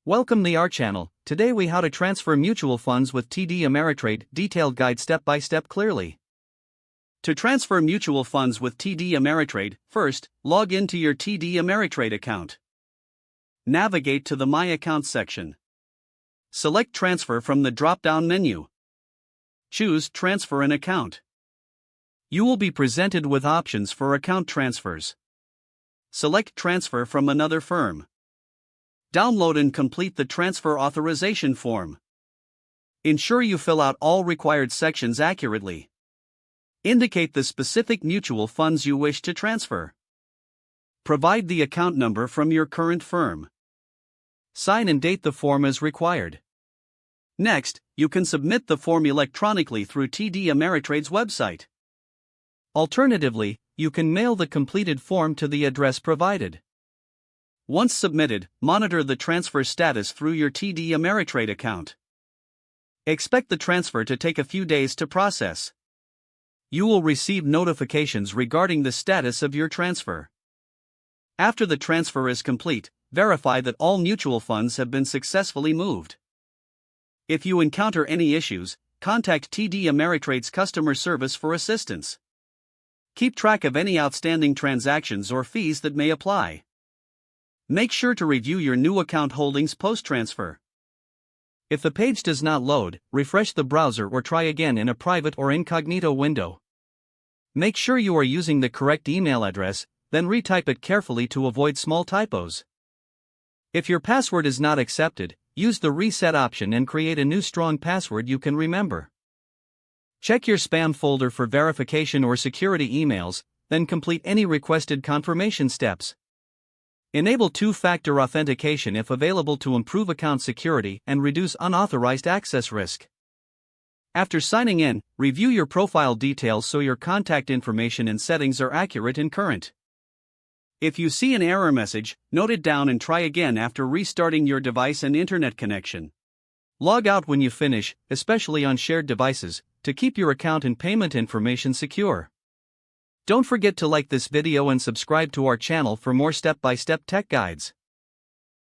Welcome to our channel. Today we how to transfer mutual funds with TD Ameritrade, detailed guide step by step clearly. To transfer mutual funds with TD Ameritrade, first, log into your TD Ameritrade account. Navigate to the My Account section. Select Transfer from the drop-down menu. Choose Transfer an Account. You will be presented with options for account transfers. Select Transfer from another firm. Download and complete the transfer authorization form. Ensure you fill out all required sections accurately. Indicate the specific mutual funds you wish to transfer. Provide the account number from your current firm. Sign and date the form as required. Next, you can submit the form electronically through TD Ameritrade's website. Alternatively, you can mail the completed form to the address provided. Once submitted, monitor the transfer status through your TD Ameritrade account. Expect the transfer to take a few days to process. You will receive notifications regarding the status of your transfer. After the transfer is complete, verify that all mutual funds have been successfully moved. If you encounter any issues, contact TD Ameritrade's customer service for assistance. Keep track of any outstanding transactions or fees that may apply. Make sure to review your new account holdings post-transfer. If the page does not load, refresh the browser or try again in a private or incognito window. Make sure you are using the correct email address, then retype it carefully to avoid small typos. If your password is not accepted, use the reset option and create a new strong password you can remember. Check your spam folder for verification or security emails, then complete any requested confirmation steps. Enable two-factor authentication if available to improve account security and reduce unauthorized access risk. After signing in, review your profile details so your contact information and settings are accurate and current. If you see an error message, note it down and try again after restarting your device and internet connection. Log out when you finish, especially on shared devices, to keep your account and payment information secure. Don't forget to like this video and subscribe to our channel for more step-by-step tech guides.